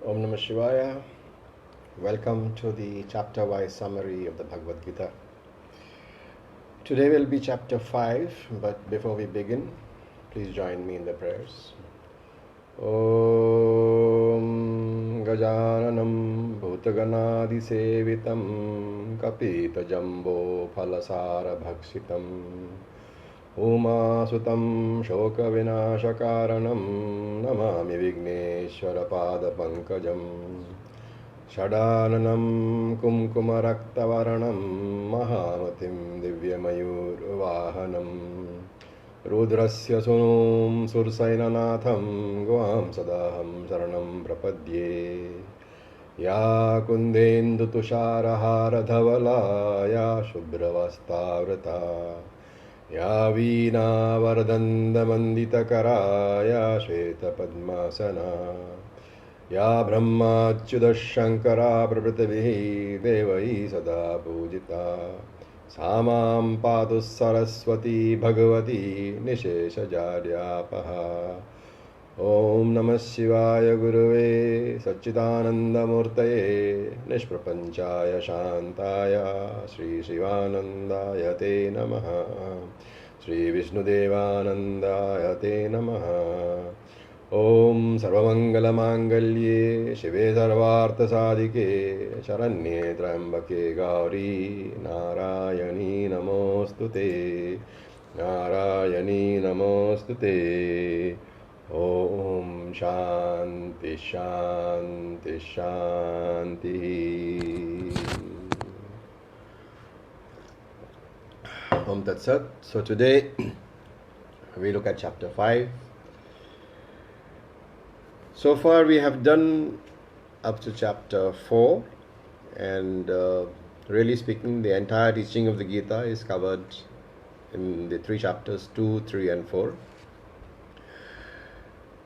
Om Namah Shivaya. Welcome to the chapter-wise summary of the Bhagavad Gita. Today will be chapter 5, but before we begin, please join me in the prayers. Om Gajananam Bhutaganadi Sevitam Kapita Jambo Phalasara Bhakshitam Umasutam Shoka Vinashakaranam Namami Vigneshwara Pada Pankajam Shadananam Kumkumaraktawaranam Mahamatim Divyamayur Vahanam Rudrasya Sunum Sursainanatham Guam Sadaham Saranam Prapadye Ya Kundendu Tusharahara Dhavala Ya Shudravasta Ya Veena Vardanda Manditakara Ya Shweta Padmasana Ya Brahma Shankara Prabhatavihi Devai Sada Pujita Samam Padu Saraswati Bhagavati Nishesha Jaryapaha Om Namah Shivaya Guruve Satchidananda Murtaye Nishprapanchaya Shantaya Sri Shivanandaya Te Namaha Sri Vishnudevanandaya Te Namaha Om Sarvamangala Mangalye Shive Sarvartha Sadike Sharanye Trambake Gauri Narayani Namostute Narayani Namostute Om Shanti Shanti Shanti. Om Tat Sat. So today we look at chapter 5. So far we have done up to chapter 4, and really speaking, the entire teaching of the Gita is covered in the 3 chapters 2, 3 and 4.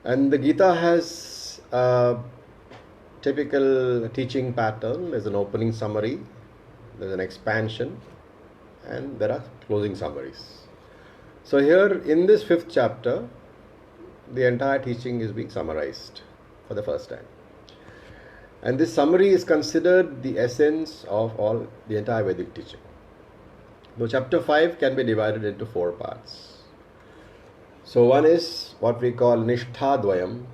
And the Gita has a typical teaching pattern. There's an opening summary, there's an expansion, and there are closing summaries. So here in this 5th chapter, the entire teaching is being summarized for the first time. And this summary is considered the essence of all the entire Vedic teaching. Now chapter 5 can be divided into 4 parts. So one is what we call Nishtha-dvayam,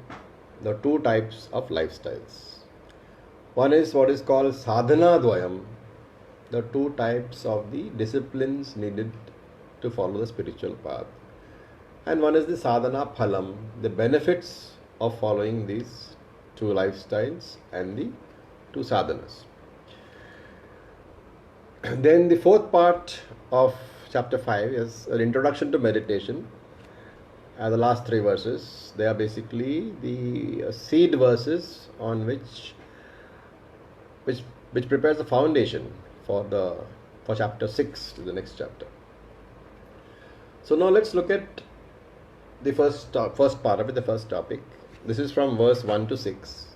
the 2 types of lifestyles. One is what is called Sadhana-dvayam, the 2 types of the disciplines needed to follow the spiritual path. And one is the sadhana phalam, the benefits of following these 2 lifestyles and the 2 sadhanas. Then the 4th part of chapter 5 is an introduction to meditation. The last 3 verses, they are basically the seed verses on which prepares the foundation for chapter 6 to the next chapter. So now let's look at the first part of it, the first topic. This is from verse 1 to 6,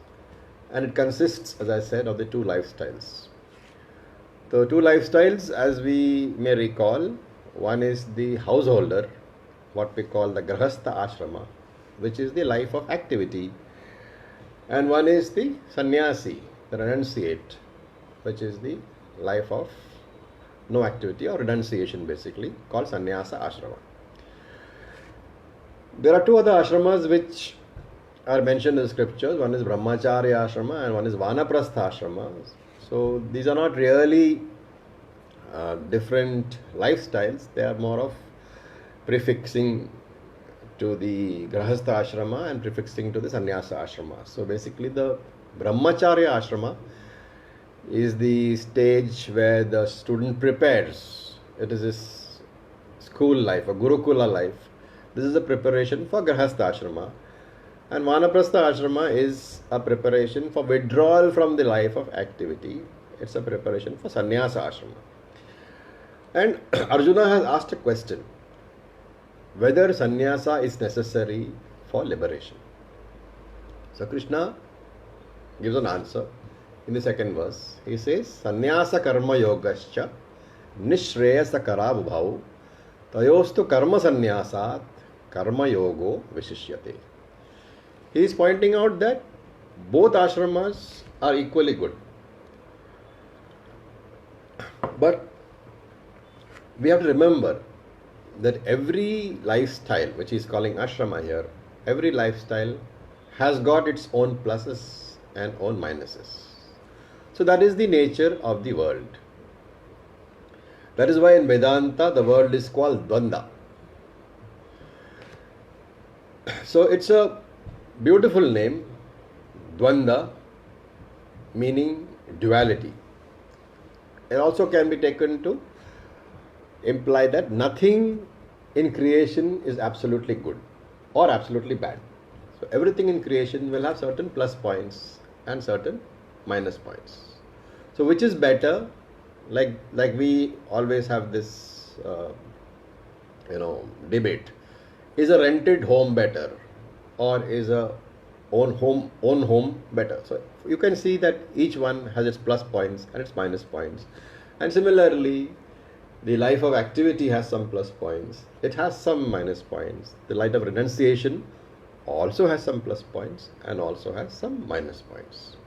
and it consists, as I said, of the 2 lifestyles. The 2 lifestyles, as we may recall, one is the householder, what we call the grahastha ashrama, which is the life of activity, and one is the sannyasi, the renunciate, which is the life of no activity or renunciation, basically called sannyasa ashrama. There are 2 other ashramas which are mentioned in the scriptures. One is brahmacharya ashrama and one is vanaprastha ashrama. So these are not really different lifestyles. They are more of prefixing to the grahastha ashrama and prefixing to the sannyasa ashrama. So basically the brahmacharya ashrama is the stage where the student prepares. It is his school life, a gurukula life. This is a preparation for grahastha ashrama. And vanaprastha ashrama is a preparation for withdrawal from the life of activity. It's a preparation for sannyasa ashrama. And Arjuna has asked a question, whether sannyasa is necessary for liberation. So Krishna gives an answer in the 2nd verse. He says, sannyasa karma yogascha nishreyasa karabhau tayostu karma sannyasat karma yogo vishishyate. He is pointing out that Both ashramas are equally good. But we have to remember that every lifestyle, which he is calling ashrama here, every lifestyle has got its own pluses and own minuses. So that is the nature of the world. That is why in Vedanta the world is called Dvanda. So it's a beautiful name, Dvanda, meaning duality. It also can be taken to imply that nothing in creation is absolutely good or absolutely bad. So everything in creation will have certain plus points and certain minus points. So which is better? Like we always have this debate: is a rented home better, or is a own home better? So you can see that each one has its plus points and its minus points, and similarly the life of activity has some plus points, it has some minus points. The life of renunciation also has some plus points and also has some minus points.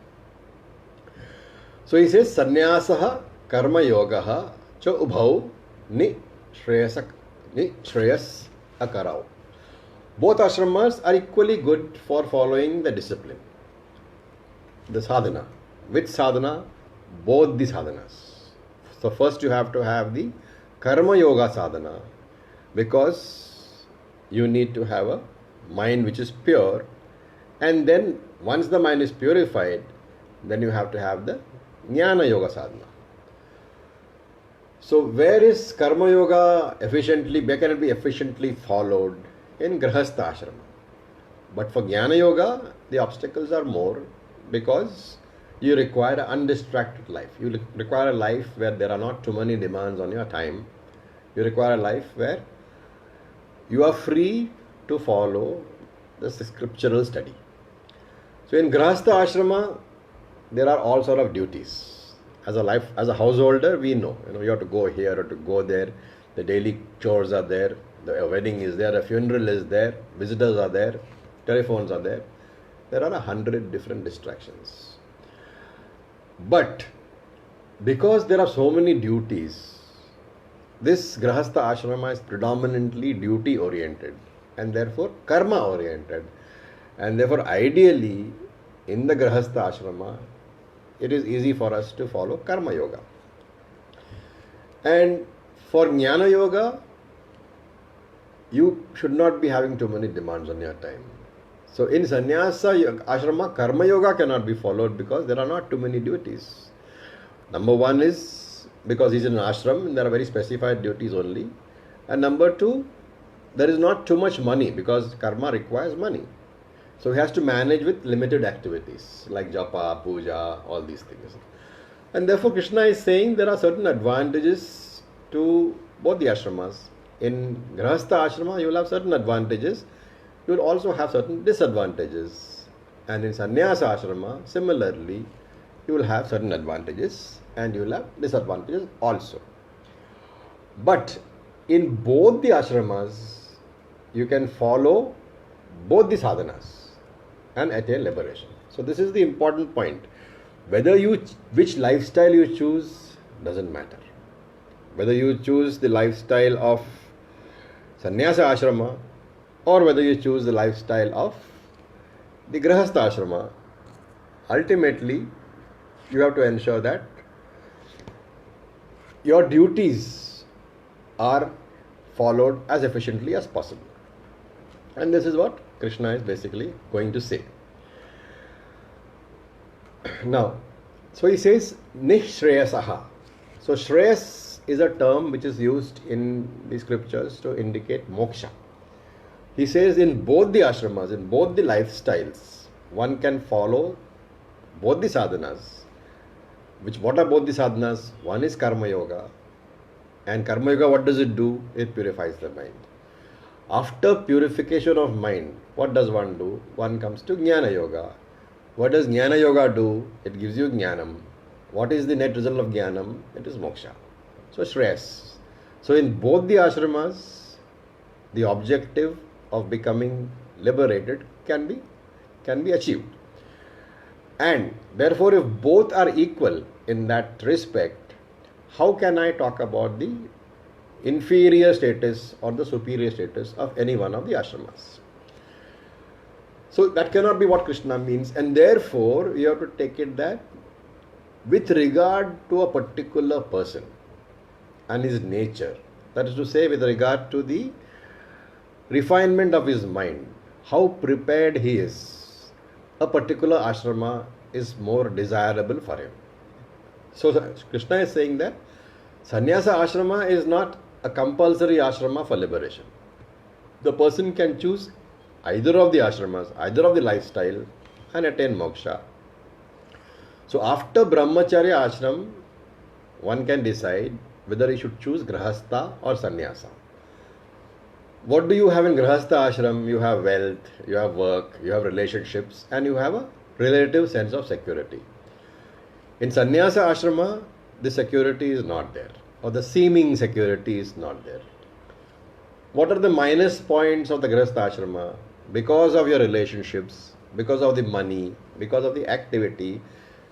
So he says sannyasah karma yogaha cha ubhau ni shreyas akarau. Both ashramas are equally good for following the discipline, the sadhana. Which sadhana? Both the sadhanas. So first you have to have the karma yoga sadhana, because you need to have a mind which is pure, and then once the mind is purified, then you have to have the jnana yoga sadhana. So where is karma yoga where can it be efficiently followed? In grahastha ashrama. But for jnana yoga the obstacles are more, because you require an undistracted life. You require a life where there are not too many demands on your time. You require a life where you are free to follow the scriptural study. So in grahastha ashrama there are all sort of duties. As a householder, we know, you have to go here or to go there. The daily chores are there. The wedding is there. A funeral is there. Visitors are there. Telephones are there. There are 100 different distractions. But because there are so many duties, this grahastha ashrama is predominantly duty oriented and therefore karma oriented. And therefore ideally in the grahastha ashrama it is easy for us to follow karma yoga. And for jnana yoga, you should not be having too many demands on your time. So in sannyasa ashrama, karma yoga cannot be followed because there are not too many duties. Number one is because he's in an ashram and there are very specified duties only. And number two, there is not too much money because karma requires money. So he has to manage with limited activities like japa, puja, all these things. And therefore Krishna is saying there are certain advantages to both the ashramas. In grahastha ashrama you will have certain advantages, you will also have certain disadvantages. And in sannyasa ashrama similarly you will have certain advantages and you will have disadvantages also. But in both the ashramas you can follow both the sadhanas and attain liberation. So this is the important point. Which lifestyle you choose doesn't matter. Whether you choose the lifestyle of sannyasa ashrama or whether you choose the lifestyle of the grahastha ashrama, ultimately you have to ensure that your duties are followed as efficiently as possible. And this is what Krishna is basically going to say. Now, so he says nishreyasaha. So shreyas is a term which is used in the scriptures to indicate moksha. He says in both the ashramas, in both the lifestyles, one can follow both the sadhanas. What are both the sadhanas? One is karma yoga. And karma yoga, what does it do? It purifies the mind. After purification of mind, what does one do? One comes to jnana yoga. What does jnana yoga do? It gives you jnanam. What is the net result of jnanam? It is moksha. So shreyas. So in both the ashramas, the objective of becoming liberated can be achieved. And therefore, if both are equal in that respect, how can I talk about the inferior status or the superior status of any one of the ashramas? So that cannot be what Krishna means, and therefore you have to take it that with regard to a particular person and his nature, that is to say, with regard to the refinement of his mind, how prepared he is, a particular ashrama is more desirable for him. So Krishna is saying that sannyasa ashrama is not a compulsory ashrama for liberation. The person can choose either of the ashramas, either of the lifestyle, and attain moksha. So after brahmacharya ashram, one can decide whether he should choose grahastha or sannyasa. What do you have in grahastha ashram? You have wealth, you have work, you have relationships, and you have a relative sense of security. In sannyasa ashrama, the security is not there, or the seeming security is not there. What are the minus points of the grahastha ashrama? Because of your relationships, because of the money, because of the activity,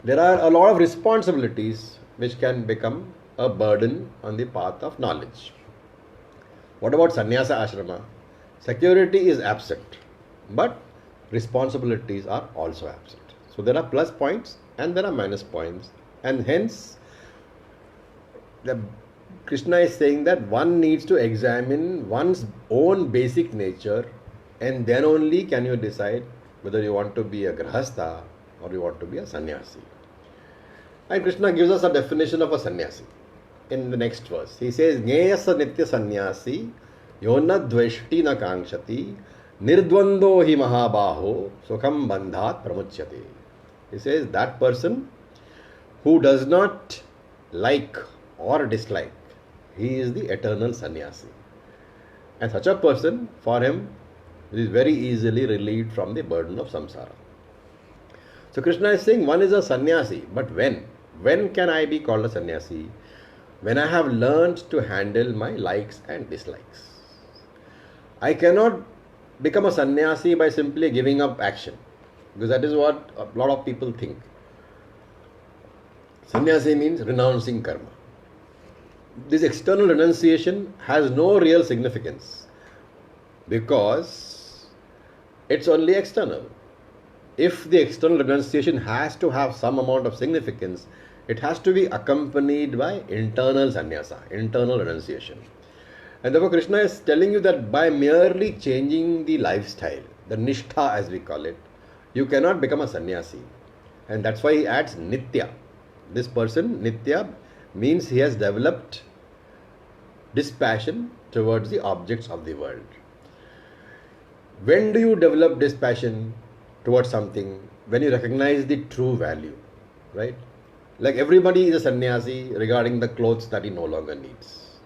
there are a lot of responsibilities which can become a burden on the path of knowledge. What about sannyasa ashrama? Security is absent, but responsibilities are also absent. So there are plus points and there are minus points, and hence Krishna is saying that one needs to examine one's own basic nature, and then only can you decide whether you want to be a grahastha or you want to be a sannyasi. And Krishna gives us a definition of a sannyasi in the next verse. He says, Jneyasa nitya sannyasi yona dveshti na kankshati nirdvando hi mahabaho sukham bandhat pramuchyate. He says that person who does not like or dislike, he is the eternal sannyasi. And such a person, for him, is very easily relieved from the burden of samsara. So Krishna is saying one is a sannyasi, but when? When can I be called a sannyasi? When I have learned to handle my likes and dislikes. I cannot become a sannyasi by simply giving up action, because that is what a lot of people think. Sannyasi means renouncing karma. This external renunciation has no real significance because it's only external. If the external renunciation has to have some amount of significance, it has to be accompanied by internal sannyasa, internal renunciation. And therefore Krishna is telling you that by merely changing the lifestyle, the nishtha as we call it, you cannot become a sannyasi. And that's why he adds nitya. This person, nitya, means he has developed dispassion towards the objects of the world. When do you develop dispassion towards something? When you recognize the true value, right? Like everybody is a sannyasi regarding the clothes that he no longer needs.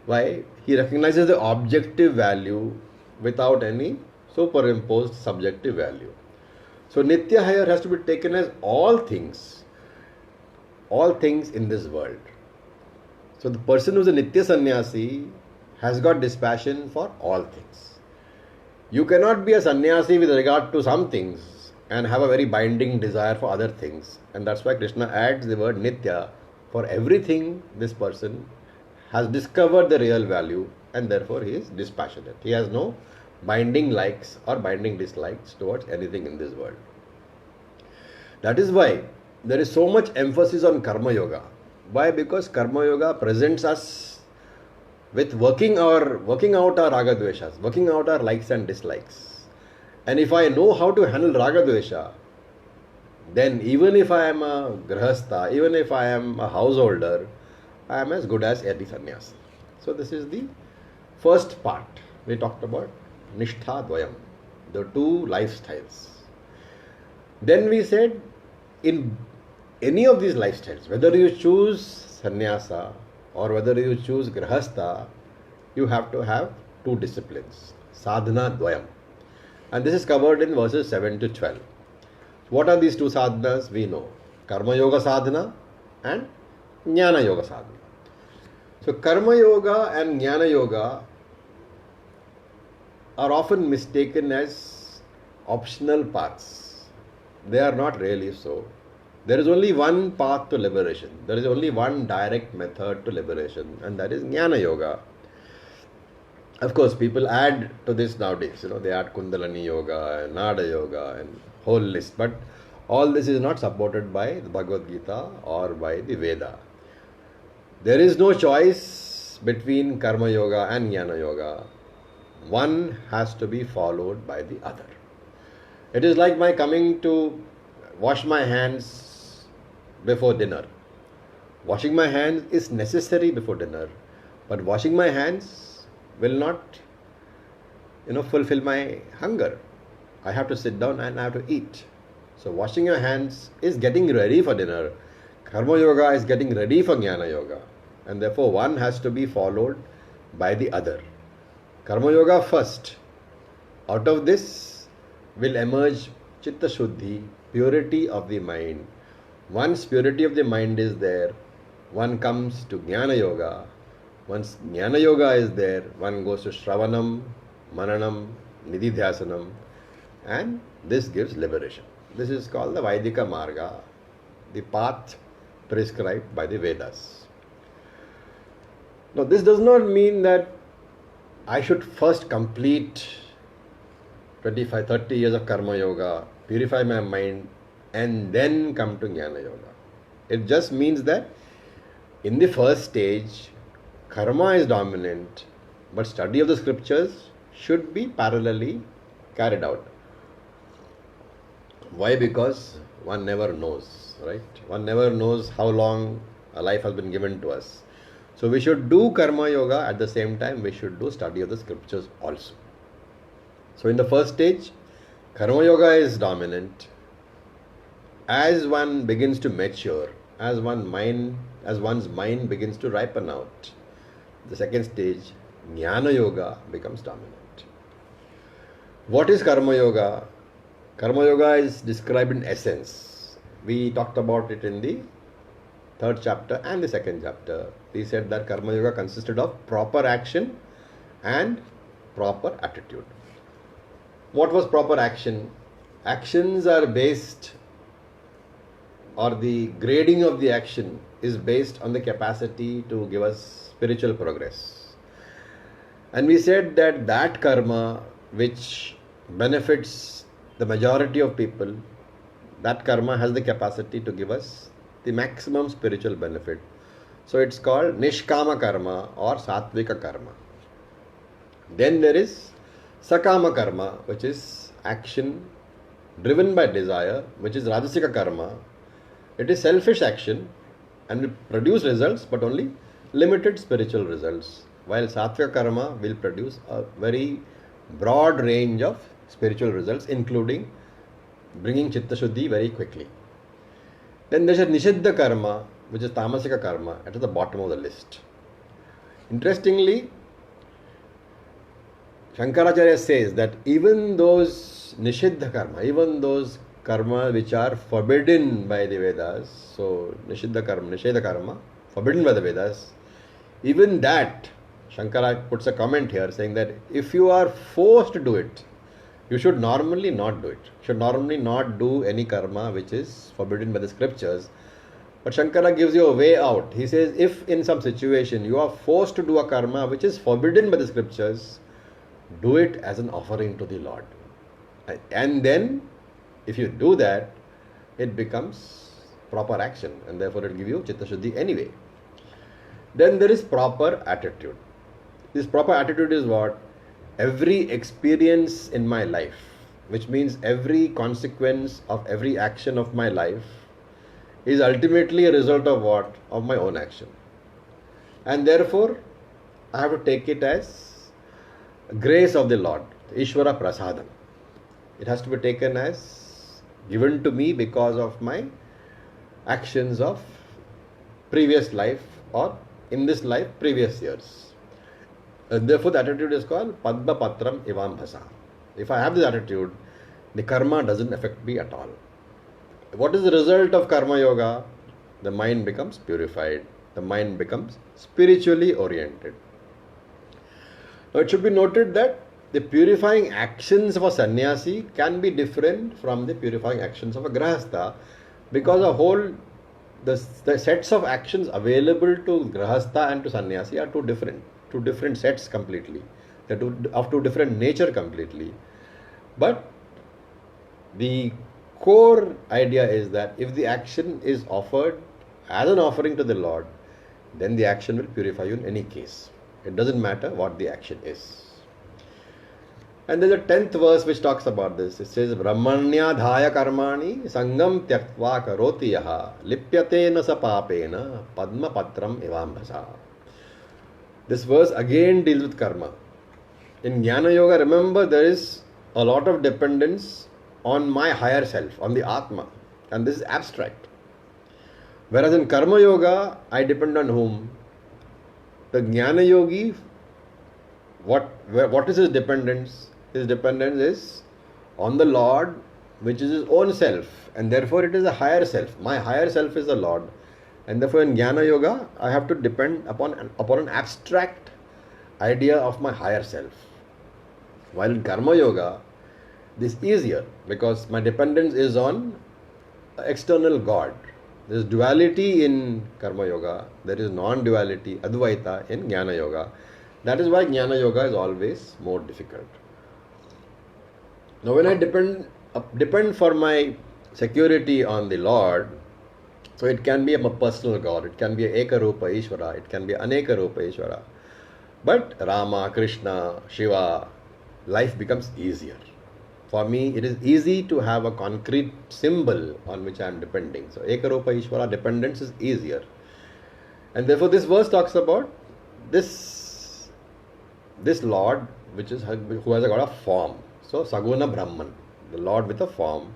Why? He recognizes the objective value without any superimposed subjective value. So nitya here has to be taken as all things in this world. So the person who is a nitya sannyasi has got dispassion for all things. You cannot be a sannyasi with regard to some things and have a very binding desire for other things. And that's why Krishna adds the word nitya. For everything, this person has discovered the real value and therefore he is dispassionate. He has no binding likes or binding dislikes towards anything in this world. That is why there is so much emphasis on karma yoga. Why? Because karma yoga presents us with working out our raga dveshas, working out our likes and dislikes. And if I know how to handle raga dvesha, then even if I am a grahastha, even if I am a householder, I am as good as any sannyasi. So this is the first part. We talked about nishtha dvayam, the two lifestyles. Then we said in any of these lifestyles, whether you choose sannyasa or whether you choose grahastha, you have to have two disciplines, sadhana dvayam. And this is covered in verses 7 to 12. What are these two sadhanas? We know. Karma yoga sadhana and jnana yoga sadhana. So karma yoga and jnana yoga are often mistaken as optional paths. they are not really so. There is only one path to liberation. There is only one direct method to liberation, and that is Jnana Yoga. Of course, people add to this nowadays. They add Kundalini Yoga and Nada Yoga and whole list. But all this is not supported by the Bhagavad Gita or by the Veda. There is no choice between Karma Yoga and Jnana Yoga. One has to be followed by the other. It is like my coming to wash my hands before dinner. Washing my hands is necessary before dinner, but washing my hands will not, fulfill my hunger. I have to sit down and I have to eat. So washing your hands is getting ready for dinner. Karma Yoga is getting ready for Jnana Yoga. And therefore one has to be followed by the other. Karma Yoga first. Out of this will emerge Chitta Shuddhi, purity of the mind. Once purity of the mind is there, one comes to Jnana Yoga. Once Jnana Yoga is there, one goes to Shravanam, Mananam, Nididhyasanam, and this gives liberation. This is called the Vaidika Marga, the path prescribed by the Vedas. Now, this does not mean that I should first complete 25, 30 years of Karma Yoga, purify my mind, and then come to Jnana Yoga. It just means that in the first stage, Karma is dominant, but study of the scriptures should be parallelly carried out. Why? Because one never knows, right? One never knows how long a life has been given to us. So we should do Karma Yoga at the same time we should do study of the scriptures also. So in the first stage, Karma Yoga is dominant. As one begins to mature, as one's mind begins to ripen out, the second stage, Jnana Yoga becomes dominant. What is Karma Yoga? Karma Yoga is described in essence. We talked about it in the third chapter and the second chapter. We said that Karma Yoga consisted of proper action and proper attitude. What was proper action? Actions are based, or the grading of the action is based on the capacity to give us spiritual progress. And we said that karma which benefits the majority of people, that karma has the capacity to give us the maximum spiritual benefit. So it's called Nishkama Karma or Sattvika Karma. Then there is Sakama Karma, which is action driven by desire, which is Rajasika Karma. It is selfish action and will produce results, but only limited spiritual results. While Sattvika Karma will produce a very broad range of spiritual results, including bringing Chitta Shuddhi very quickly. Then there is Nishiddha Karma, which is Tamasika Karma, at the bottom of the list. Interestingly, Shankaracharya says that even those Nishiddha Karma, even those karma which are forbidden by the Vedas, so Nishidha Karma, forbidden by the Vedas, even that, Shankara puts a comment here saying that if you are forced to do it, you should normally not do it. You should normally not do any karma which is forbidden by the scriptures. But Shankara gives you a way out. He says if in some situation you are forced to do a karma which is forbidden by the scriptures, do it as an offering to the Lord. And then if you do that, it becomes proper action, and therefore it will give you Chitta Shuddhi anyway. Then there is proper attitude. This proper attitude is what? Every experience in my life, which means every consequence of every action of my life, is ultimately a result of what? Of my own action. And therefore, I have to take it as grace of the Lord, Ishvara Prasadam. It has to be taken as given to me because of my actions of previous life, or in this life, previous years. And therefore, the attitude is called Padma Patram Ivambhasa. If I have this attitude, the karma doesn't affect me at all. What is the result of Karma Yoga? The mind becomes purified. The mind becomes spiritually oriented. Now, it should be noted that the purifying actions of a sannyasi can be different from the purifying actions of a grahastha, because the sets of actions available to grahastha and to sannyasi are two different sets completely. They're of two different nature completely. But the core idea is that if the action is offered as an offering to the Lord, then the action will purify you in any case. It doesn't matter what the action is. And there's a 10th verse which talks about this. It says, Brahmanya dhaya karmani sangam tyaktva karoti yaha lipyate na sa papena padma patram evambhasa. This verse again deals with karma. In Jnana Yoga, remember, there is a lot of dependence on my higher self, on the Atma. And this is abstract. Whereas in Karma Yoga, I depend on whom? The Jnana Yogi, what is his dependence? His dependence is on the Lord, which is his own self. And therefore it is a higher self. My higher self is the Lord. And therefore in Jnana Yoga, I have to depend upon an abstract idea of my higher self. While in Karma Yoga, this is easier because my dependence is on external God. There is duality in Karma Yoga. There is non-duality, Advaita, in Jnana Yoga. That is why Jnana Yoga is always more difficult. Now when I depend for my security on the Lord, so it can be a personal God, it can be a Eka Rupa Ishvara, it can be Aneka Rupa Ishvara. But Rama, Krishna, Shiva, life becomes easier. For me, it is easy to have a concrete symbol on which I am depending. So Eka Rupa Ishvara dependence is easier. And therefore this verse talks about this Lord who has got a form. So Saguna Brahman, the Lord with a form.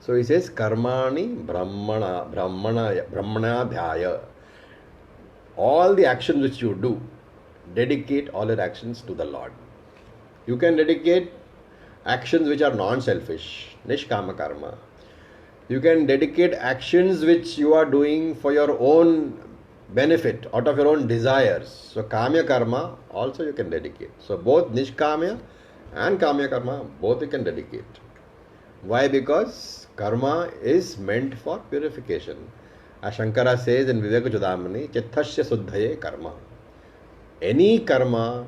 So he says Karmani Brahmana Dhyaya. All the actions which you do, dedicate all your actions to the Lord. You can dedicate actions which are non-selfish, Nishkama Karma. You can dedicate actions which you are doing for your own benefit, out of your own desires. So Kamya Karma also you can dedicate. So both Nishkamya and Kamya Karma, both you can dedicate. Why? Because karma is meant for purification. As Shankara says in Viveka Chudamani, Chitthasya Suddhaye Karma. Any karma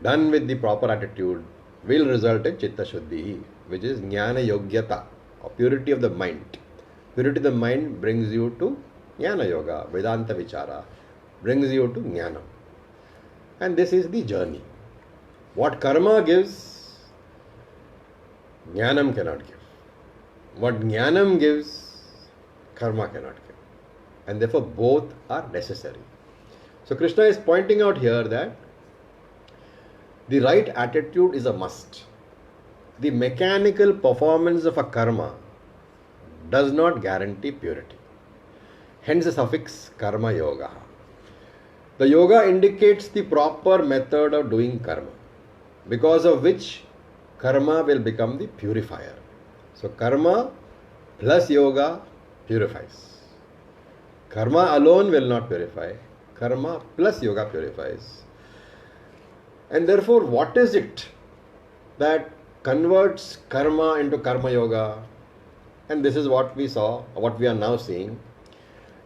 done with the proper attitude will result in Chitta Shuddhi, which is Jnana Yogyata, or purity of the mind. Purity of the mind brings you to Jnana Yoga, Vedanta Vichara, brings you to Jnana. And this is the journey. What karma gives, Jnanam cannot give. What Jnanam gives, karma cannot give. And therefore both are necessary. So Krishna is pointing out here that the right attitude is a must. The mechanical performance of a karma does not guarantee purity. Hence the suffix karma yoga. The yoga indicates the proper method of doing karma, because of which karma will become the purifier. So karma plus yoga purifies. Karma alone will not purify. Karma plus yoga purifies. And therefore, what is it that converts karma into karma yoga? And this is what we saw, what we are now seeing.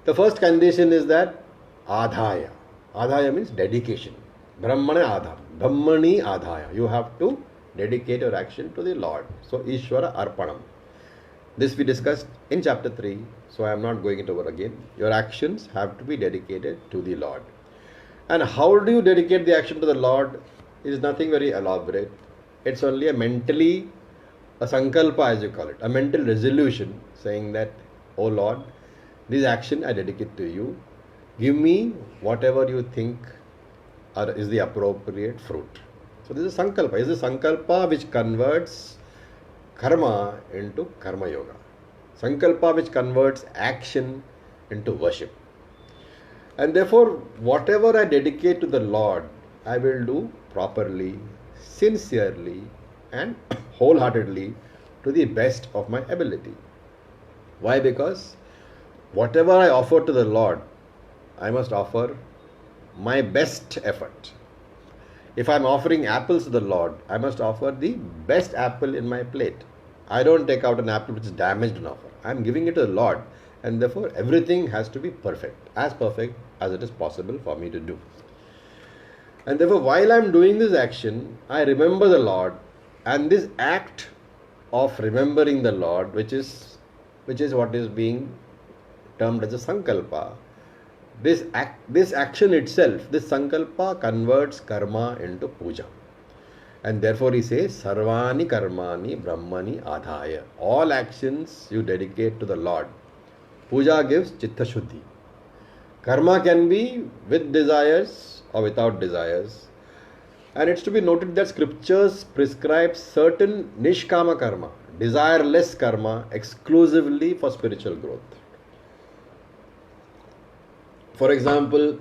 The first condition is that adhaya. Adhaya means dedication. Brahmana adha. Brahmani adhaya. You have to dedicate your action to the Lord. So Ishvara Arpanam. This we discussed in chapter 3. So I am not going it over again. Your actions have to be dedicated to the Lord. And how do you dedicate the action to the Lord? It is nothing very elaborate. It's only a sankalpa as you call it, a mental resolution saying that, oh Lord, this action I dedicate to you. Give me whatever you think is the appropriate fruit. So this is sankalpa. This is sankalpa which converts karma into karma yoga. Sankalpa which converts action into worship. And therefore, whatever I dedicate to the Lord, I will do properly, sincerely, and wholeheartedly to the best of my ability. Why? Because whatever I offer to the Lord, I must offer my best effort. If I'm offering apples to the Lord, I must offer the best apple in my plate. I don't take out an apple which is damaged and offer. I'm giving it to the Lord, and therefore everything has to be perfect as it is possible for me to do. And therefore, while I'm doing this action, I remember the Lord, and this act of remembering the Lord, which is what is being termed as a sankalpa. This action itself, this sankalpa converts karma into puja. And therefore he says, Sarvani karmani brahmani adhaya. All actions you dedicate to the Lord. Puja gives chitta shuddhi. Karma can be with desires or without desires. And it's to be noted that scriptures prescribe certain nishkama karma, desireless karma, exclusively for spiritual growth. For example,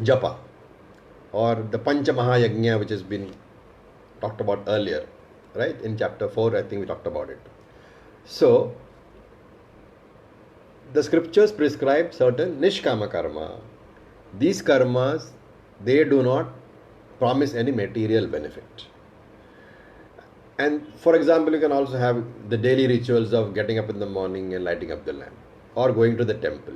japa or the Pancha Mahayajna, which has been talked about earlier, right? In chapter 4, I think we talked about it. So, the scriptures prescribe certain nishkama karma. These karmas, they do not promise any material benefit. And for example, you can also have the daily rituals of getting up in the morning and lighting up the lamp or going to the temple.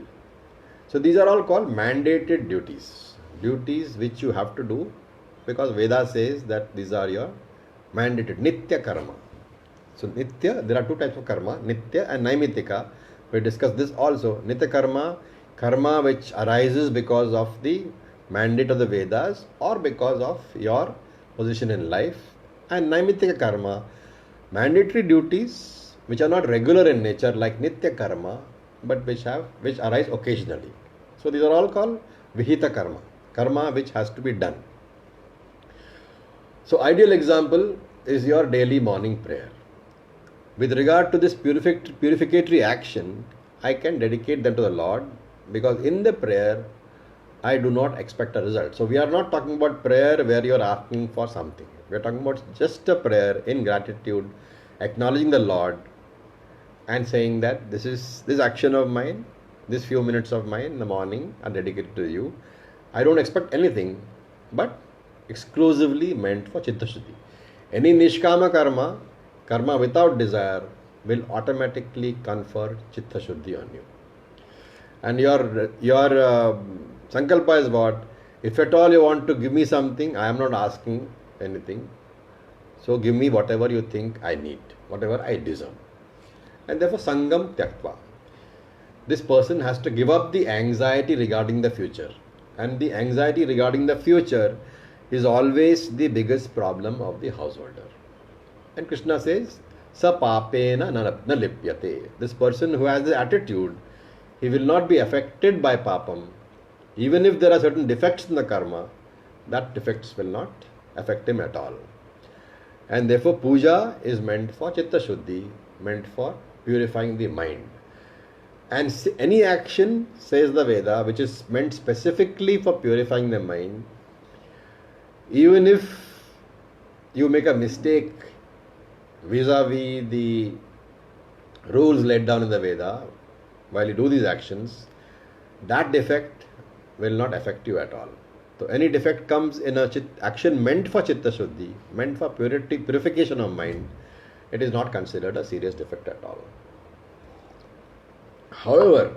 So these are all called mandated duties. Duties which you have to do because Veda says that these are your mandated nitya karma. So nitya, there are two types of karma, nitya and naimittika. We discussed this also. Nitya karma which arises because of the mandate of the Vedas or because of your position in life. And naimittika karma, mandatory duties which are not regular in nature like nitya karma, but which arise occasionally. So these are all called vihita karma, karma which has to be done. So ideal example is your daily morning prayer. With regard to this purificatory action, I can dedicate them to the Lord because in the prayer, I do not expect a result. So we are not talking about prayer where you are asking for something. We are talking about just a prayer in gratitude, acknowledging the Lord and saying that this action of mine, this few minutes of mine in the morning are dedicated to you. I don't expect anything, but exclusively meant for chitta shuddhi. Any nishkama karma without desire will automatically confer chitta shuddhi on you. And your sankalpa is what? If at all you want to give me something, I am not asking anything. So give me whatever you think I need, whatever I deserve. And therefore sangam tyaktva. This person has to give up the anxiety regarding the future. And the anxiety regarding the future is always the biggest problem of the householder. And Krishna says, sa papena na lipyate. This person who has the attitude, he will not be affected by papam. Even if there are certain defects in the karma, that defects will not affect him at all. And therefore puja is meant for chitta shuddhi, meant for purifying the mind. And any action, says the Veda, which is meant specifically for purifying the mind, even if you make a mistake vis-a-vis the rules laid down in the Veda, while you do these actions, that defect will not affect you at all. So any defect comes in a action meant for chitta shuddhi, meant for purification of mind, it is not considered a serious defect at all. However,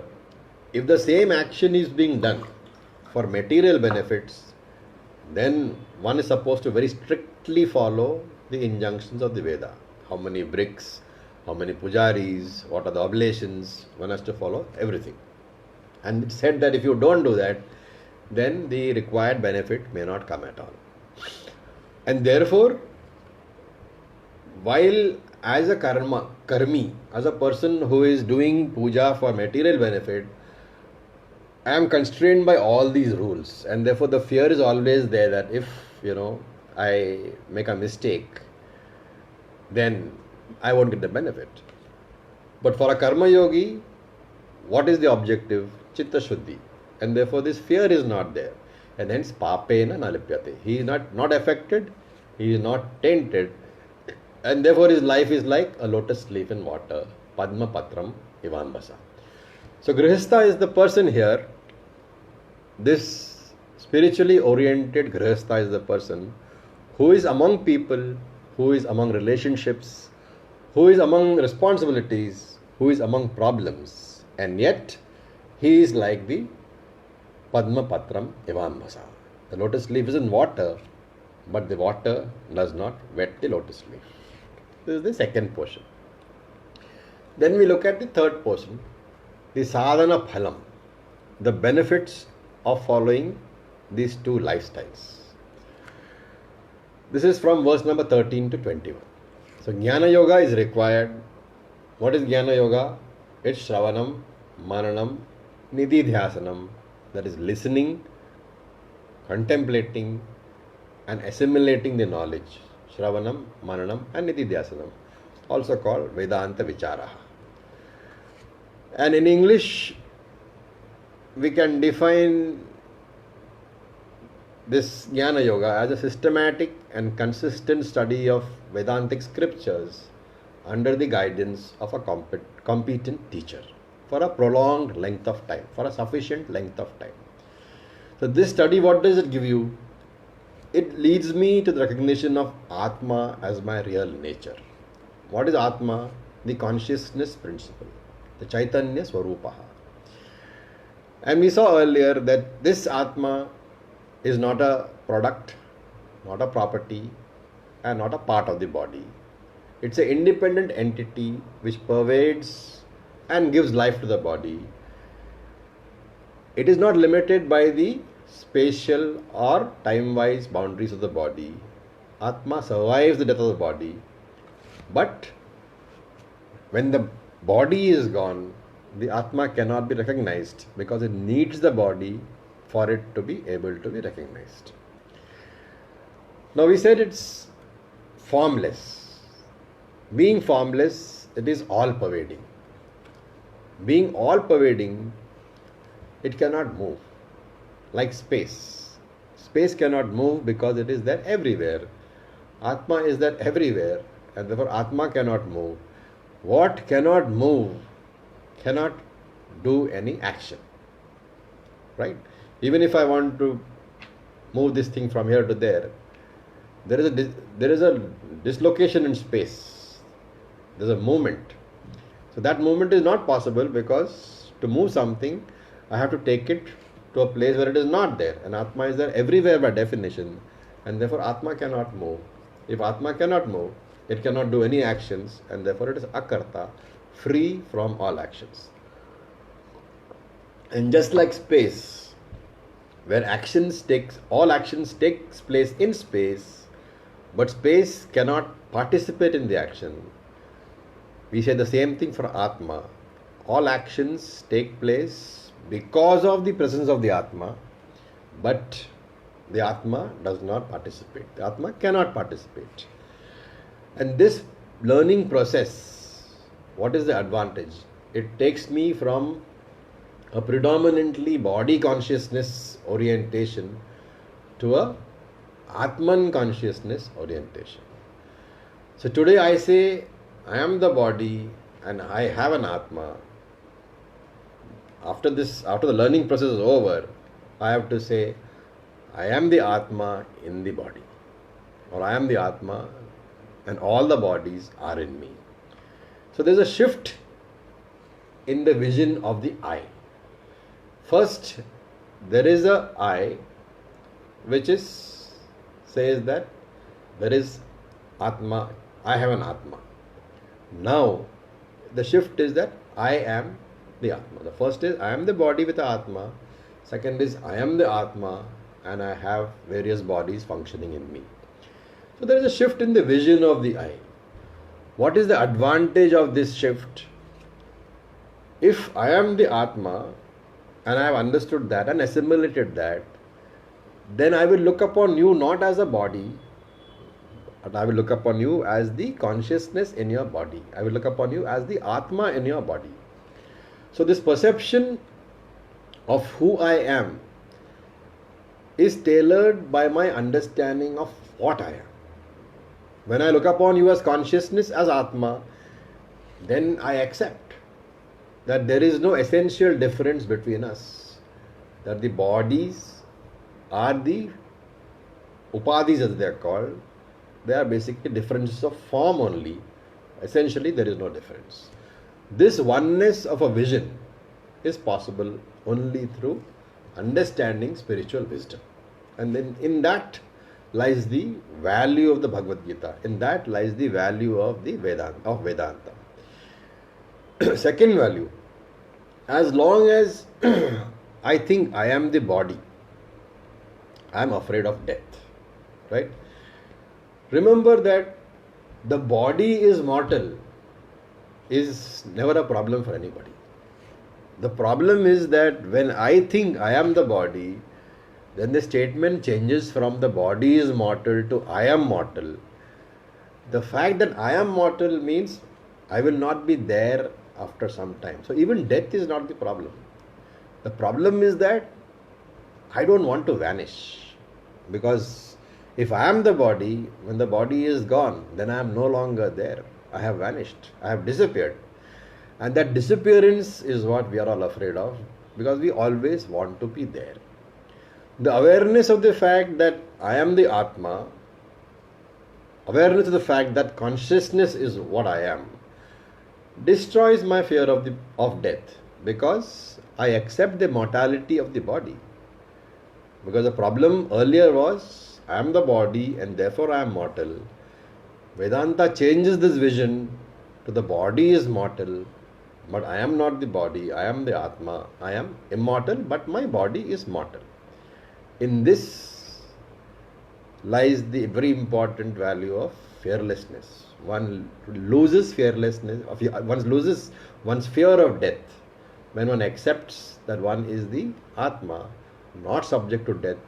if the same action is being done for material benefits, then one is supposed to very strictly follow the injunctions of the Veda. How many bricks, how many pujaris, what are the oblations, one has to follow everything. And it's said that if you don't do that, then the required benefit may not come at all. And therefore, while as a karmi, as a person who is doing puja for material benefit, I am constrained by all these rules, and therefore the fear is always there that if I make a mistake, then I won't get the benefit. But for a karma yogi, what is the objective? Chitta shuddhi. And therefore this fear is not there. And hence papena nalipyate. He is not affected, he is not tainted, and therefore his life is like a lotus leaf in water. Padma patram ivan basa. So Grihastha is the person here. This Spiritually oriented Grihastha is the person who is among people, who is among relationships, who is among responsibilities, who is among problems, and yet he is like the Padma Patram Ivambhasa. The lotus leaf is in water, but the water does not wet the lotus leaf. This is the second portion. Then we look at the third portion, the sadhana phalam, the benefits of following these two lifestyles. This is from verse number 13 to 21. So Jnana Yoga is required. What is Jnana Yoga? It's Shravanam, Mananam, Nididhyasanam, that is listening, contemplating and assimilating the knowledge. Shravanam, Mananam and Nididhyasanam, also called Vedanta Vicharaha. And in English, we can define this Jnana Yoga as a systematic and consistent study of Vedantic scriptures under the guidance of a competent teacher for a prolonged length of time, for a sufficient length of time. So this study, what does it give you? It leads me to the recognition of Atma as my real nature. What is Atma? The consciousness principle, the Chaitanya Swarupaha. And we saw earlier that this Atma is not a product, not a property, and not a part of the body. It's an independent entity which pervades and gives life to the body. It is not limited by the spatial or time-wise boundaries of the body. Atma survives the death of the body. But when the body is gone, the Atma cannot be recognized because it needs the body for it to be able to be recognized. Now we said it's formless. Being formless, it is all-pervading. Being all-pervading, it cannot move. Like space. Space cannot move because it is there everywhere. Atma is there everywhere, and therefore Atma cannot move. What cannot move cannot do any action. Right? Even if I want to move this thing from here to there, there is a dislocation in space. There is a movement. So that movement is not possible because to move something, I have to take it to a place where it is not there. And Atma is there everywhere by definition. And therefore Atma cannot move. If Atma cannot move, it cannot do any actions, and therefore it is akarta, free from all actions. And just like space, where all actions takes place in space, but space cannot participate in the action. We say the same thing for Atma. All actions take place because of the presence of the Atma, but the Atma does not participate. The Atma cannot participate. And this learning process, what is the advantage? It takes me from a predominantly body consciousness orientation to a Atman consciousness orientation. So today I say I am the body and I have an Atma. After the learning process is over, I have to say I am the Atma in the body, or I am the Atma and all the bodies are in me. So there is a shift in the vision of the I. First, there is a I which says that there is Atma, I have an Atma. Now, the shift is that I am the Atma. The first is I am the body with the Atma. Second is I am the Atma and I have various bodies functioning in me. So there is a shift in the vision of the I. What is the advantage of this shift? If I am the Atma and I have understood that and assimilated that, then I will look upon you not as a body, but I will look upon you as the consciousness in your body. I will look upon you as the Atma in your body. So this perception of who I am is tailored by my understanding of what I am. When I look upon you as consciousness, as Atma, then I accept that there is no essential difference between us. That the bodies are the upadhis, as they are called. They are basically differences of form only. Essentially, there is no difference. This oneness of a vision is possible only through understanding spiritual wisdom. And then in that lies the value of the Bhagavad Gita. In that lies the value of the Vedanta. Second value, as long as I think I am the body, I am afraid of death. Right? Remember that the body is mortal is never a problem for anybody. The problem is that when I think I am the body, then the statement changes from the body is mortal to I am mortal. The fact that I am mortal means I will not be there after some time. So even death is not the problem. The problem is that I don't want to vanish. Because if I am the body, when the body is gone, then I am no longer there. I have vanished. I have disappeared. And that disappearance is what we are all afraid of, because we always want to be there. The awareness of the fact that I am the Atma, awareness of the fact that consciousness is what I am, destroys my fear of death, because I accept the mortality of the body. Because the problem earlier was, I am the body and therefore I am mortal. Vedanta changes this vision to the body is mortal, but I am not the body, I am the Atma. I am immortal, but my body is mortal. In this lies the very important value of fearlessness. One loses fearlessness, one loses one's fear of death when one accepts that one is the Atma, not subject to death,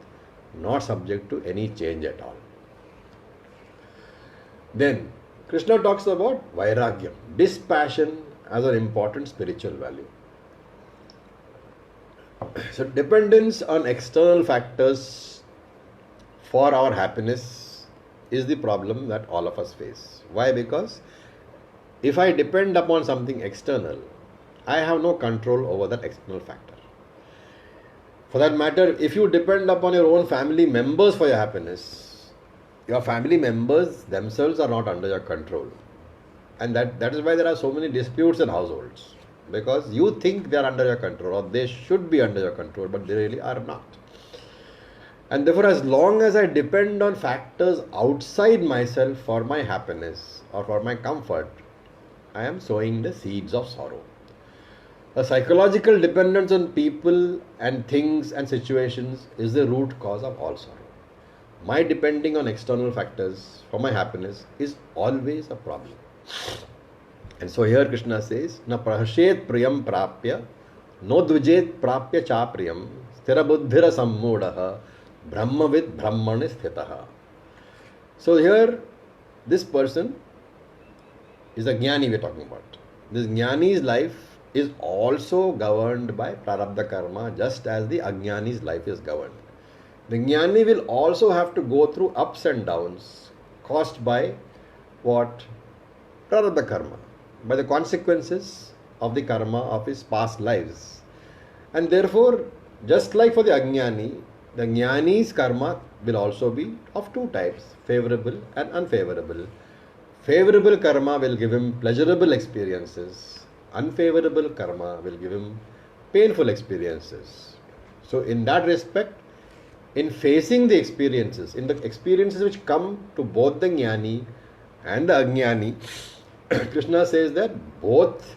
not subject to any change at all. Then Krishna talks about Vairagyam, dispassion as an important spiritual value. So dependence on external factors for our happiness is the problem that all of us face. Why? Because if I depend upon something external, I have no control over that external factor. For that matter, if you depend upon your own family members for your happiness, your family members themselves are not under your control. And that is why there are so many disputes in households. Because you think they are under your control, or they should be under your control, but they really are not. And therefore, as long as I depend on factors outside myself for my happiness or for my comfort, I am sowing the seeds of sorrow. A psychological dependence on people and things and situations is the root cause of all sorrow. My depending on external factors for my happiness is always a problem. And so here Krishna says, Na prahashet priyam prapya, no dvijet prapya cha priyam, sthira buddhira sammudaha, brahmavid brahmani sthitaha. So here, this person is a jnani we are talking about. This jnani's life is also governed by prarabdha karma, just as the ajnani's life is governed. The jnani will also have to go through ups and downs caused by what? Prarabdha karma, by the consequences of the karma of his past lives. And therefore, just like for the ajnani, the jnani's karma will also be of two types, favorable and unfavorable. Favorable karma will give him pleasurable experiences. Unfavorable karma will give him painful experiences. So in that respect, in facing the experiences, in the experiences which come to both the jnani and the ajnani, Krishna says that both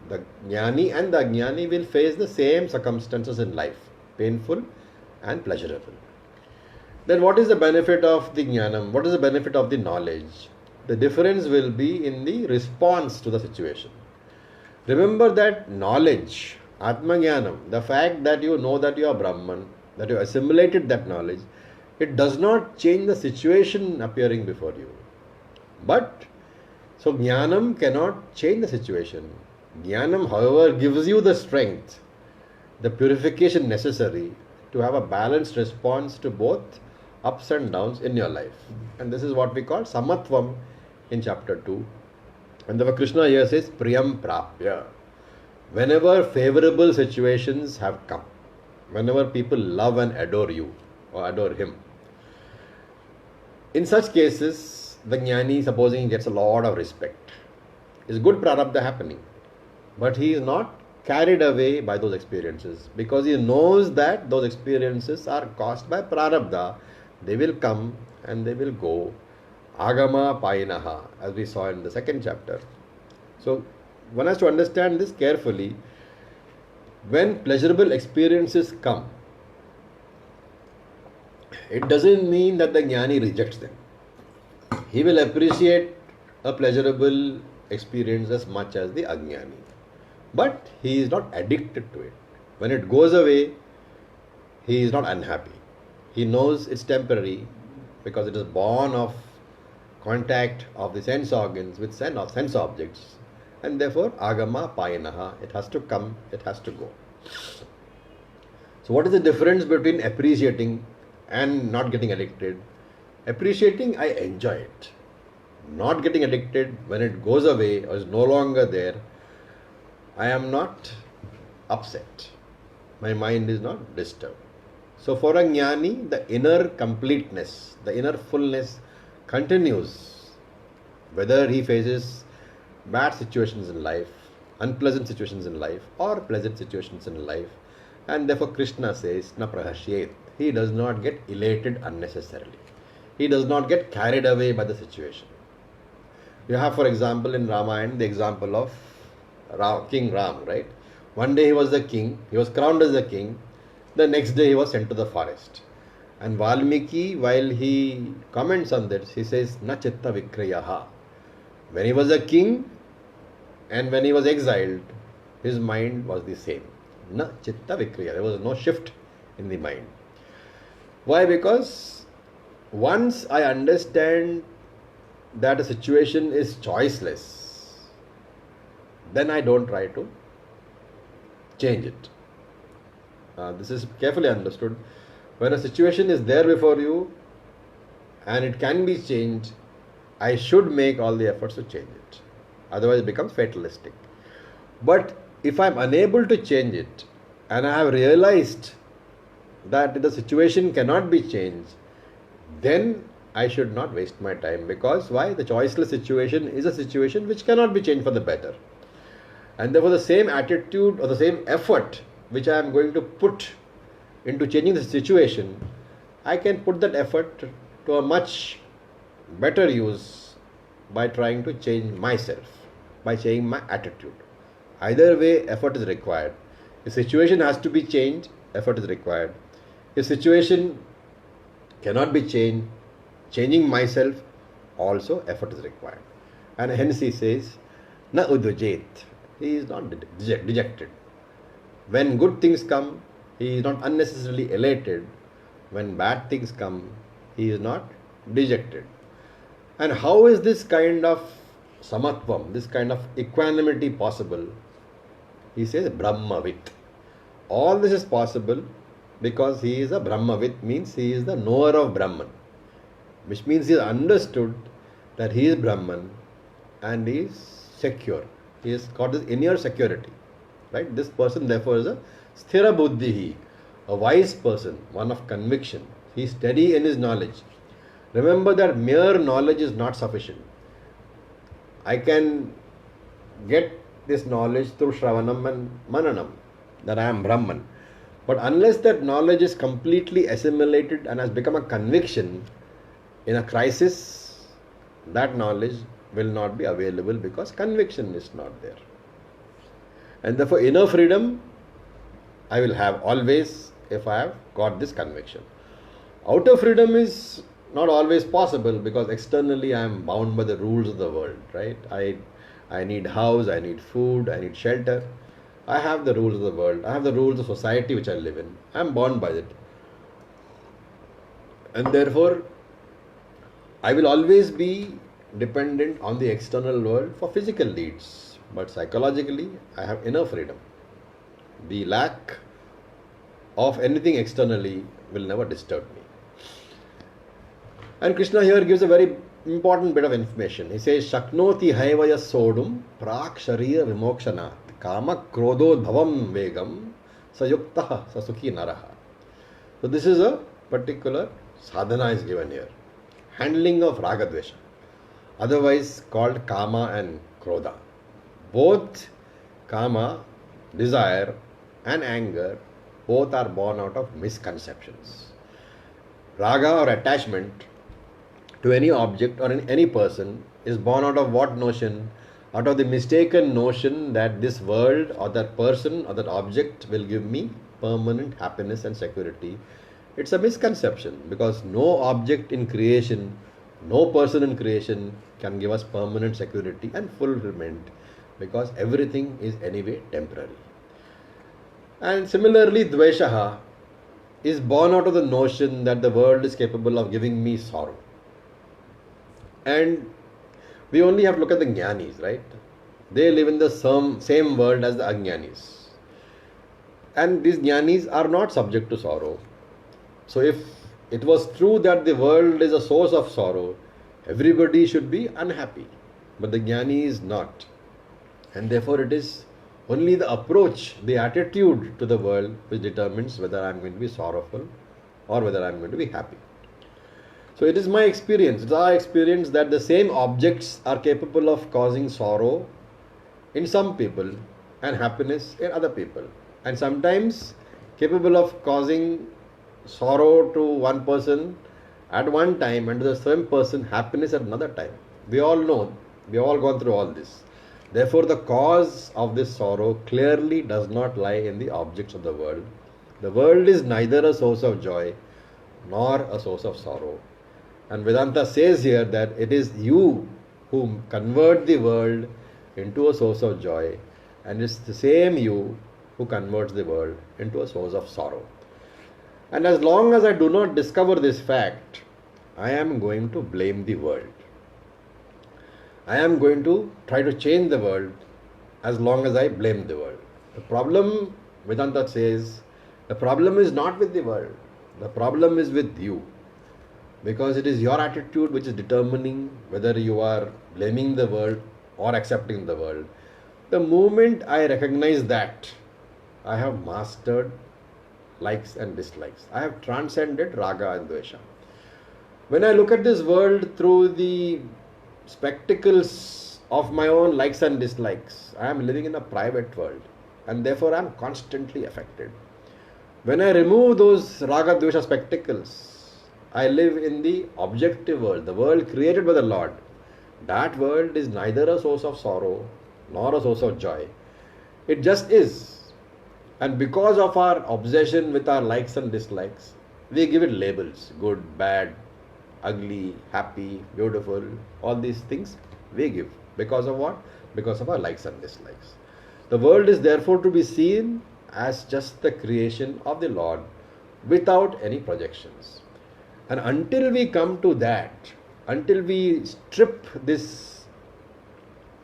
the jnani and the ajnani will face the same circumstances in life, painful and pleasurable. Then what is the benefit of the jnanam? What is the benefit of the knowledge? The difference will be in the response to the situation. Remember that knowledge, Atma Jnanam, the fact that you know that you are Brahman, that you assimilated that knowledge, it does not change the situation appearing before you. But, so Jnanam cannot change the situation. Jnanam, however, gives you the strength, the purification necessary to have a balanced response to both ups and downs in your life. And this is what we call Samatvam in chapter 2. And therefore Krishna here says, Priyam Prapya. Whenever favorable situations have come, whenever people love and adore you, or adore him. In such cases, the jnani, supposing he gets a lot of respect, is good prarabdha happening, but he is not carried away by those experiences because he knows that those experiences are caused by prarabdha. They will come and they will go. Agama painaha, as we saw in the second chapter. So one has to understand this carefully. When pleasurable experiences come, it doesn't mean that the jnani rejects them. He will appreciate a pleasurable experience as much as the ajnani. But he is not addicted to it. When it goes away, he is not unhappy. He knows it's temporary because it is born of contact of the sense organs with sense objects. And therefore, agama payanaha, it has to come, it has to go. So what is the difference between appreciating and not getting addicted? Appreciating, I enjoy it. Not getting addicted, when it goes away or is no longer there, I am not upset. My mind is not disturbed. So for a jnani, the inner completeness, the inner fullness continues. Whether he faces bad situations in life, unpleasant situations in life, or pleasant situations in life. And therefore Krishna says, na prahashyet. He does not get elated unnecessarily. He does not get carried away by the situation. You have, for example, in Ramayana, the example of King Ram, right? One day he was the king, he was crowned as the king, the next day he was sent to the forest. And Valmiki, while he comments on this, he says, na chitta vikrayaha. When he was a king and when he was exiled, his mind was the same. Na chitta vikraya. There was no shift in the mind. Why? Because once I understand that a situation is choiceless, then I don't try to change it. This is carefully understood. When a situation is there before you and it can be changed, I should make all the efforts to change it. Otherwise it becomes fatalistic. But if I am unable to change it and I have realized that the situation cannot be changed, then I should not waste my time. Because why? The choiceless situation is a situation which cannot be changed for the better. And therefore the same attitude or the same effort which I am going to put into changing the situation, I can put that effort to a much better use by trying to change myself, by changing my attitude. Either way, effort is required. If situation has to be changed, effort is required. If situation cannot be changed, changing myself also effort is required. And hence he says, na udvajet. He is not dejected. When good things come, he is not unnecessarily elated. When bad things come, he is not dejected. And how is this kind of samatvam, this kind of equanimity possible? He says Brahmavit. All this is possible because he is a Brahmavit, means he is the knower of Brahman, which means he has understood that he is Brahman and he is secure. He has got this inner security. Right? This person therefore is a sthira buddhihi, a wise person, one of conviction. He is steady in his knowledge. Remember that mere knowledge is not sufficient. I can get this knowledge through Shravanam and Mananam, that I am Brahman. But unless that knowledge is completely assimilated and has become a conviction, in a crisis, that knowledge will not be available because conviction is not there. And therefore inner freedom I will have always if I have got this conviction. Outer freedom is not always possible because externally I am bound by the rules of the world, right? I need house, I need food, I need shelter. I have the rules of the world. I have the rules of society which I live in. I am bound by it. And therefore, I will always be dependent on the external world for physical needs. But psychologically, I have inner freedom. The lack of anything externally will never disturb me. And Krishna here gives a very important bit of information. He says, Shaknoti haivaya sodum prak sharira vimokshanat kama krododbhavam vegam sayuktaha sasukhi naraha. So this is a particular sadhana is given here. Handling of raga dvesha, otherwise called kama and krodha. Both kama, desire, and anger, both are born out of misconceptions. Raga or attachment to any object or in any person is born out of what notion? Out of the mistaken notion that this world or that person or that object will give me permanent happiness and security. It's a misconception, because no object in creation, no person in creation can give us permanent security and fulfillment, because everything is anyway temporary. And similarly, dveshaha is born out of the notion that the world is capable of giving me sorrow. And we only have to look at the jnanis, right? They live in the same world as the ajnanis. And these jnanis are not subject to sorrow. So if it was true that the world is a source of sorrow, everybody should be unhappy. But the jnani is not. And therefore it is only the approach, the attitude to the world which determines whether I am going to be sorrowful or whether I am going to be happy. So it is my experience, it's our experience that the same objects are capable of causing sorrow in some people and happiness in other people. And sometimes capable of causing sorrow to one person at one time and to the same person happiness at another time. We all know, we have all gone through all this. Therefore, the cause of this sorrow clearly does not lie in the objects of the world. The world is neither a source of joy nor a source of sorrow. And Vedanta says here that it is you who convert the world into a source of joy, and it's the same you who converts the world into a source of sorrow. And as long as I do not discover this fact, I am going to blame the world. I am going to try to change the world as long as I blame the world. The problem, Vedanta says, the problem is not with the world. The problem is with you. Because it is your attitude which is determining whether you are blaming the world or accepting the world. The moment I recognize that, I have mastered likes and dislikes. I have transcended raga and dvesha. When I look at this world through the spectacles of my own likes and dislikes, I am living in a private world, and therefore I am constantly affected. When I remove those raga dvesha spectacles, I live in the objective world, the world created by the Lord. That world is neither a source of sorrow nor a source of joy. It just is. And because of our obsession with our likes and dislikes, we give it labels: good, bad, ugly, happy, beautiful. All these things we give. Because of what? Because of our likes and dislikes. The world is therefore to be seen as just the creation of the Lord without any projections. And until we come to that, until we strip this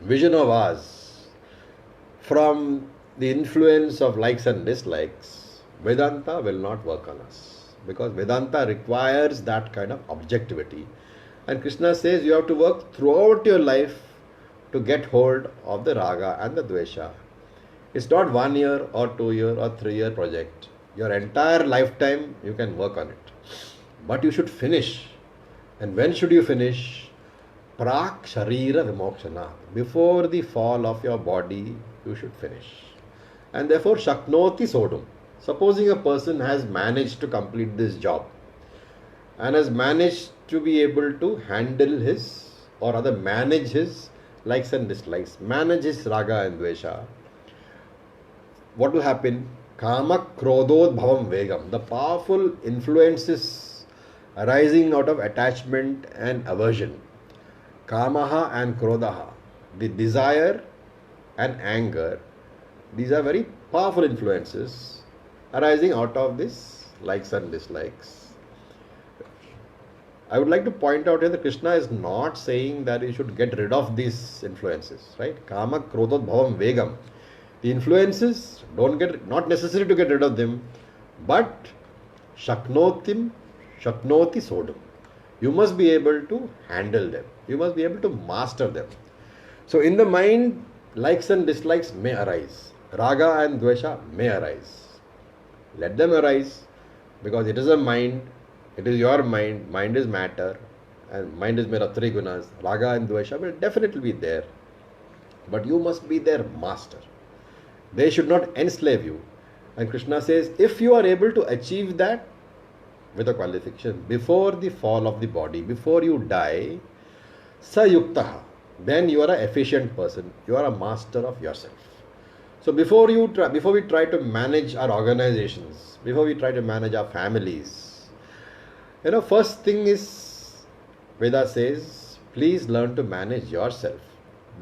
vision of ours from the influence of likes and dislikes, Vedanta will not work on us. Because Vedanta requires that kind of objectivity. And Krishna says you have to work throughout your life to get hold of the raga and the dvesha. It's not 1 year or 2 year or 3 year project. Your entire lifetime you can work on it. But you should finish. And when should you finish? Prak Sharira Vimokshana. Before the fall of your body, you should finish. And therefore, Shaknoti Sodum. Supposing a person has managed to complete this job and has managed to be able to handle his, or rather manage his likes and dislikes, manage his raga and dvesha, what will happen? Kama Krodod Bhavam Vegam. The powerful influences arising out of attachment and aversion, kamaha and krodaha, the desire and anger, these are very powerful influences arising out of this likes and dislikes. I would like to point out here that Krishna is not saying that you should get rid of these influences, right? Kama krodod bhavam vegam. The influences, not necessary to get rid of them, but Shaknoti Sodam. You must be able to handle them. You must be able to master them. So in the mind, likes and dislikes may arise. Raga and dvesha may arise. Let them arise, because it is a mind It is your mind. Mind is matter, and mind is made of three gunas. Raga and Dvesha will definitely be there, but you must be their master. They should not enslave you. And Krishna says, if you are able to achieve that with a qualification before the fall of the body, before you die, sayuktaha, then you are an efficient person. You are a master of yourself. So before we try to manage our organizations, before we try to manage our families, first thing is Veda says, please learn to manage yourself.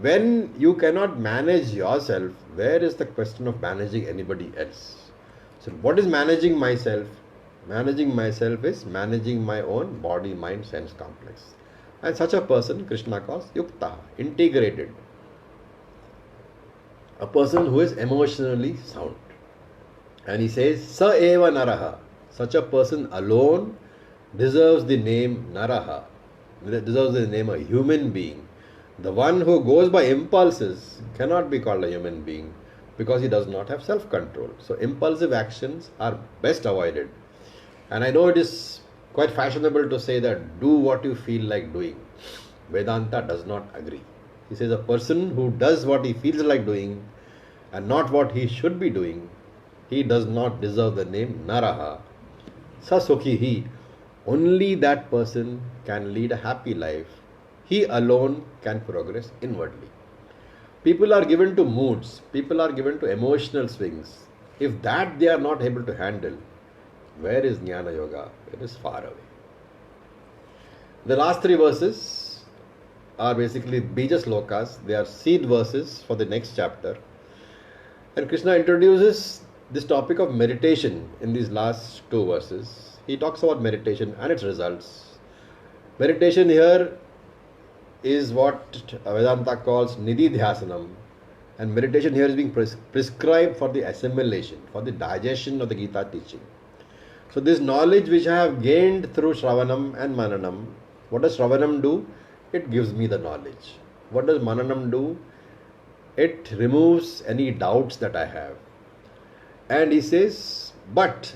When you cannot manage yourself, where is the question of managing anybody else? So what is managing myself? Managing myself is managing my own body, mind, sense complex. And such a person Krishna calls yukta, integrated. A person who is emotionally sound. And he says, sa eva naraha. Such a person alone deserves the name naraha, deserves the name a human being. The one who goes by impulses cannot be called a human being because he does not have self-control. So impulsive actions are best avoided. And I know it is quite fashionable to say that do what you feel like doing. Vedanta does not agree. He says a person who does what he feels like doing and not what he should be doing, he does not deserve the name Naraha. Sasukhihi. Only that person can lead a happy life. He alone can progress inwardly. People are given to moods. People are given to emotional swings. If that they are not able to handle, where is Jnana Yoga? It is far away. The last three verses are basically Bija Slokas. They are seed verses for the next chapter. And Krishna introduces this topic of meditation in these last two verses. He talks about meditation and its results. Meditation here is what Vedanta calls Nidhi Dhyasanam. And meditation here is being prescribed for the assimilation, for the digestion of the Gita teaching. So this knowledge which I have gained through Shravanam and Mananam, what does Shravanam do? It gives me the knowledge. What does Mananam do? It removes any doubts that I have. And he says, but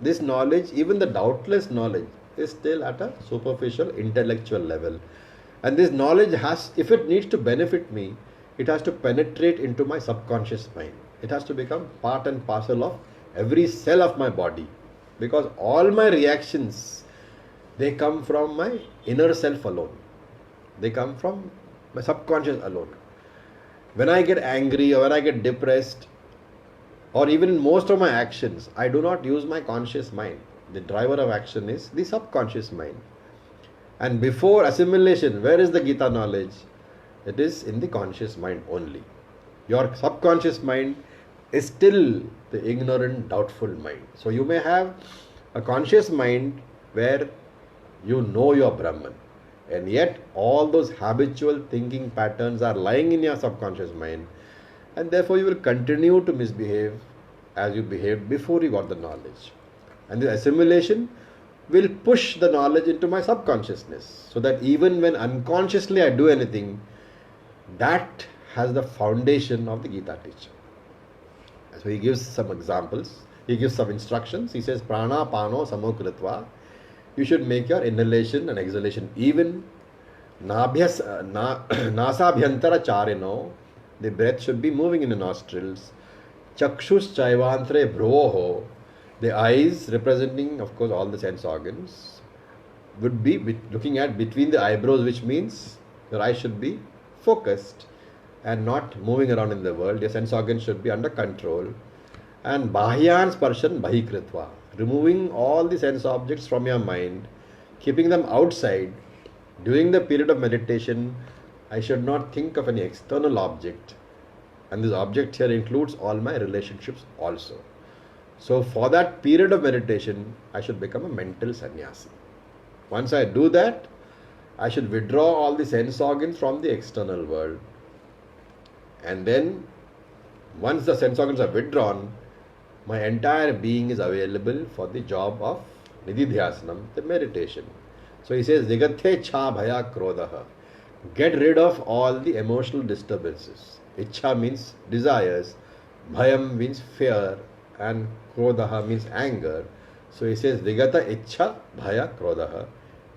this knowledge, even the doubtless knowledge, is still at a superficial intellectual level. And this knowledge has, if it needs to benefit me, it has to penetrate into my subconscious mind. It has to become part and parcel of every cell of my body. Because all my reactions, they come from my inner self alone. They come from my subconscious alone. When I get angry or when I get depressed, or even in most of my actions, I do not use my conscious mind. The driver of action is the subconscious mind. And before assimilation, where is the Gita knowledge? It is in the conscious mind only. Your subconscious mind is still the ignorant, doubtful mind. So you may have a conscious mind where you know your Brahman, and yet all those habitual thinking patterns are lying in your subconscious mind, and therefore you will continue to misbehave as you behaved before you got the knowledge. And the assimilation will push the knowledge into my subconsciousness, so that even when unconsciously I do anything, that has the foundation of the Gita teaching. So he gives some examples, he gives some instructions. He says, Prana Pano Samokritva. You should make your inhalation and exhalation even. Nasabhyantara Charino. The breath should be moving in the nostrils. Chakshus Chaivantre Bhroho. The eyes, representing, of course, all the sense organs, would be looking at between the eyebrows, which means your eyes should be focused and not moving around in the world. Your sense organs should be under control. And Bahyan Sparshan Bahikritva, removing all the sense objects from your mind, keeping them outside. During the period of meditation, I should not think of any external object. And this object here includes all my relationships also. So for that period of meditation, I should become a mental sannyasi. Once I do that, I should withdraw all the sense organs from the external world. And then, once the sense organs are withdrawn, my entire being is available for the job of Nididhyasanam, the meditation. So he says, Jigathe cha bhaya krodaha. Get rid of all the emotional disturbances. Ichha means desires, bhayam means fear, and krodaha means anger. So he says, Vigata Ichha Bhaya Krodha.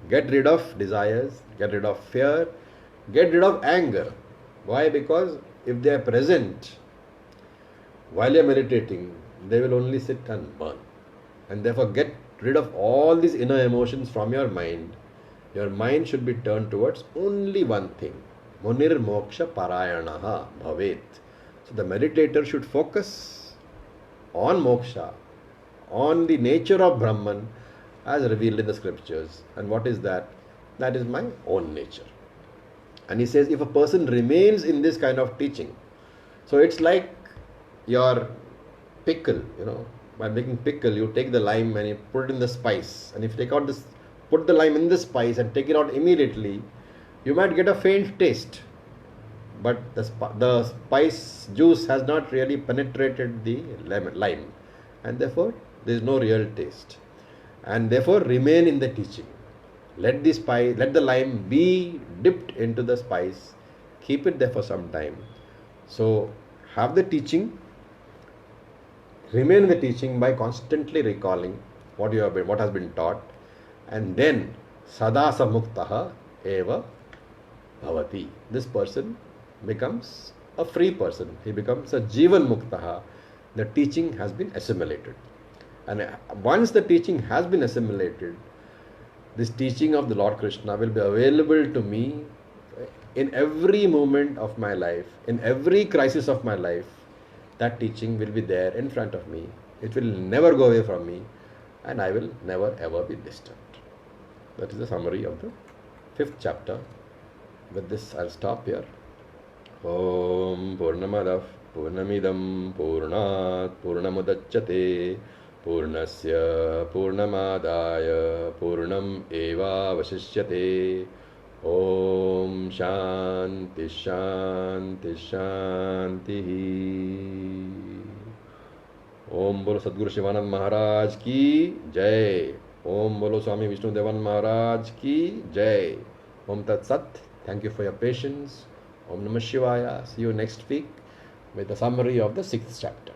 Get rid of desires, get rid of fear, get rid of anger. Why? Because if they are present while you are meditating, they will only sit and burn. And therefore, get rid of all these inner emotions from your mind. Your mind should be turned towards only one thing. Munir moksha parayanaha bhavet. So the meditator should focus on moksha, on the nature of Brahman as revealed in the scriptures. And what is that? That is my own nature. And he says, if a person remains in this kind of teaching, so it's like your pickle, by making pickle, you take the lime and you put it in the spice. And if you take out this, put the lime in the spice and take it out immediately, you might get a faint taste. But the spice juice has not really penetrated the lime. And therefore, there is no real taste. And therefore, remain in the teaching. Let the lime be dipped into the spice. Keep it there for some time. So, have the teaching. Remain in the teaching by constantly recalling what has been taught, and then sadasa muktaha eva bhavati. This person becomes a free person. He becomes a jivan muktaha. The teaching has been assimilated, and once the teaching has been assimilated, this teaching of the Lord Krishna will be available to me in every moment of my life, in every crisis of my life. That teaching will be there in front of me. It will never go away from me, and I will never ever be disturbed. That is the summary of the 5th chapter. With this, I'll stop here. Om Purnamadav Purnamidam Purnat Purnamudachyate Purnasya Purnamadaya Purnam Eva Vasishyate. Om Shanti Shanti Shanti. Om Bolo Sadguru Shivanand Maharaj ki Jai. Om Bolo Swami Vishnu Devan Maharaj ki Jai. Om Tat Sat. Thank you for your patience. Om Namah Shivaya. See you next week with a summary of the 6th chapter.